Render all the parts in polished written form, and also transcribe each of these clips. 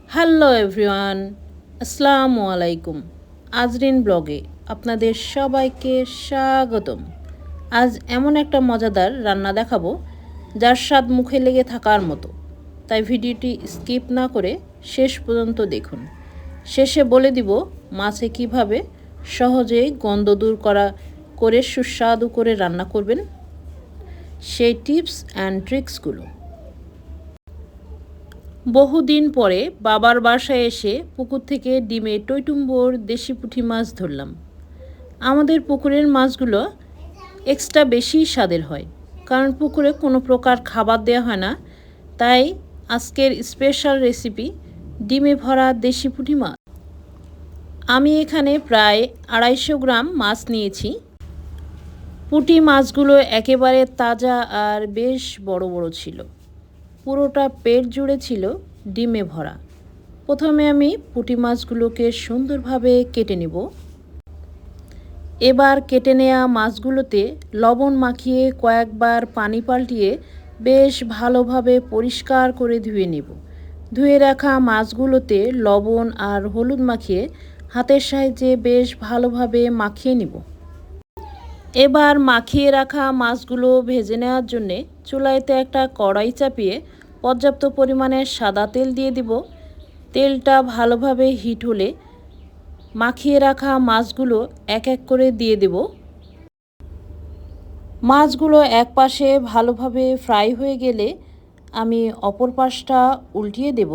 Hello everyone, আসসালামু আলাইকুম। আজরিন ব্লগে আপনাদের সবাইকে স্বাগতম। আজ এমন একটা মজাদার রান্না দেখাবো যার স্বাদ মুখে লেগে থাকার মতো, তাই ভিডিওটি স্কিপ না করে শেষ পর্যন্ত দেখুন। শেষে বলে দিব মাছে কিভাবে সহজে গন্ধ দূর করে সুস্বাদু করে রান্না করবেন, সেই টিপস অ্যান্ড ট্রিক্সগুলো। বহুদিন পরে বাবার বাসায় এসে পুকুর থেকে ডিমে টইটুম্বর দেশি পুঁটি মাছ ধরলাম। আমাদের পুকুরের মাছগুলো এক্সট্রা বেশি স্বাদের হয়, কারণ পুকুরে কোনো প্রকার খাবার দেওয়া হয় না। তাই আজকের স্পেশাল রেসিপি ডিমে ভরা দেশি পুঁটি মাছ। আমি এখানে প্রায় 250 গ্রাম মাছ নিয়েছি। পুঁটি মাছগুলো একেবারে তাজা আর বেশ বড় বড় ছিল। পুরোটা পেট জুড়ে ছিল ডিমে ভরা। প্রথমে আমি পুঁটি মাছগুলোকে সুন্দরভাবে কেটে নেব। এবার কেটে নেওয়া মাছগুলোতে লবণ মাখিয়ে কয়েকবার পানি পাল্টিয়ে বেশ ভালোভাবে পরিষ্কার করে ধুয়ে নেব। ধুয়ে রাখা মাছগুলোতে লবণ আর হলুদ মাখিয়ে হাতের সাহায্যে বেশ ভালোভাবে মাখিয়ে নেব। এবার মাখিয়ে রাখা মাছগুলো ভেজে নেওয়ার জন্যে চুলাইতে একটা কড়াই চাপিয়ে পর্যাপ্ত পরিমাণে সাদা তেল দিয়ে দিব। তেলটা ভালোভাবে হিট হলে মাখিয়ে রাখা মাছগুলো এক এক করে দিয়ে দেব। মাছগুলো এক পাশে ভালোভাবে ফ্রাই হয়ে গেলে আমি অপর পাশটা উল্টিয়ে দেব।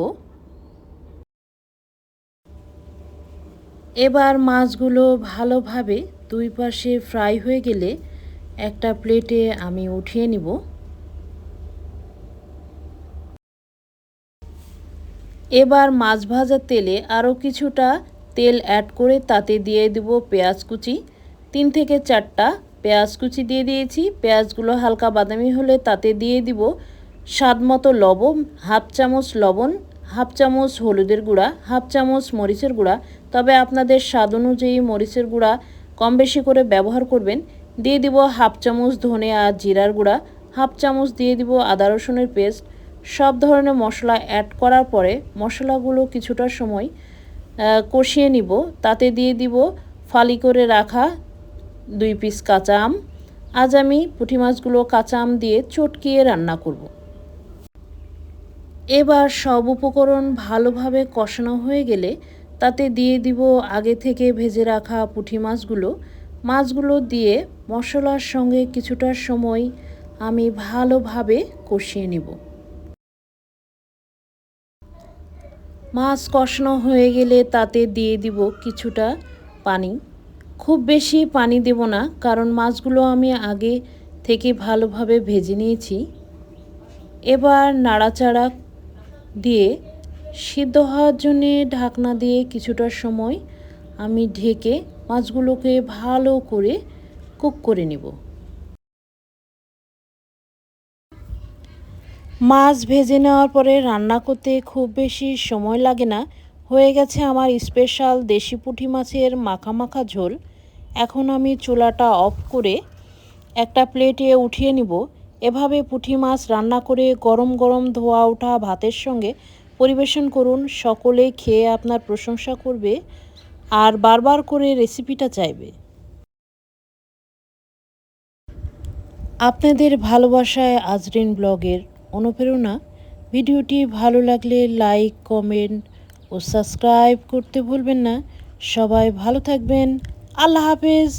এবার মাছগুলো ভালোভাবে দুই পাশে ফ্রাই হয়ে গেলে একটা প্লেটে আমি উঠিয়ে নিব। এবার মাছ ভাজার তেলে আরও কিছুটা তেল অ্যাড করে তাতে দিয়ে দেব পেঁয়াজ কুচি। 3 থেকে 4টা পেঁয়াজ কুচি দিয়ে দিয়েছি। পেঁয়াজগুলো হালকা বাদামি হলে তাতে দিয়ে দিব স্বাদ মতো লবণ, হাফ চামচ লবণ, হাফ চামচ হলুদের গুঁড়া, হাফ চামচ মরিচের গুঁড়া। তবে আপনাদের স্বাদ অনুযায়ী মরিচের গুঁড়া কম বেশি করে ব্যবহার করবেন। দিয়ে দিব হাফ চামচ ধনে আর জিরার গুঁড়া, হাফ চামচ দিয়ে দিব আদা রসুনের পেস্ট। সব ধরনের মশলা অ্যাড করার পরে মশলাগুলো কিছুটা সময় কষিয়ে নিব। তাতে দিয়ে দিব ফালি করে রাখা 2 পিস কাঁচা আম। আজ আমি পুঁটি মাছগুলো কাঁচা আম দিয়ে চটকিয়ে রান্না করব। এবার সব উপকরণ ভালোভাবে কষানো হয়ে গেলে তাতে দিয়ে দিব আগে থেকে ভেজে রাখা পুঁটি মাছগুলো দিয়ে মশলার সঙ্গে কিছুটা সময় আমি ভালোভাবে কষিয়ে নেব। মাছ কষানো হয়ে গেলে তাতে দিয়ে দিব কিছুটা পানি। খুব বেশি পানি দেব না, কারণ মাছগুলো আমি আগে থেকে ভালোভাবে ভেজে নিয়েছি। এবার নাড়াচাড়া দিয়ে সিদ্ধ হওয়ার জন্যে ঢাকনা দিয়ে কিছুটা সময় আমি ঢেকে মাছগুলোকে ভালো করে কুক করে নেব। মাছ ভেজে নেওয়ার পরে রান্না করতে খুব বেশি সময় লাগে না। হয়ে গেছে আমার স্পেশাল দেশি পুঁটি মাছের মাখা মাখা ঝোল। এখন আমি চুলাটা অফ করে একটা প্লেটে উঠিয়ে নিব। এভাবে পুঁটি মাছ রান্না করে গরম গরম ধোয়া ওঠা ভাতের সঙ্গে পরিবেশন করুন। সকলেই খেয়ে আপনার প্রশংসা করবে আর বারবার করে রেসিপিটা চাইবে। আপনাদের ভালোবাসায় আজরিন ব্লগের অনুপ্রেরণা। ভিডিওটি ভালো লাগলে লাইক, কমেন্ট ও সাবস্ক্রাইব করতে ভুলবেন না। সবাই ভালো থাকবেন। আল্লাহ হাফেজ।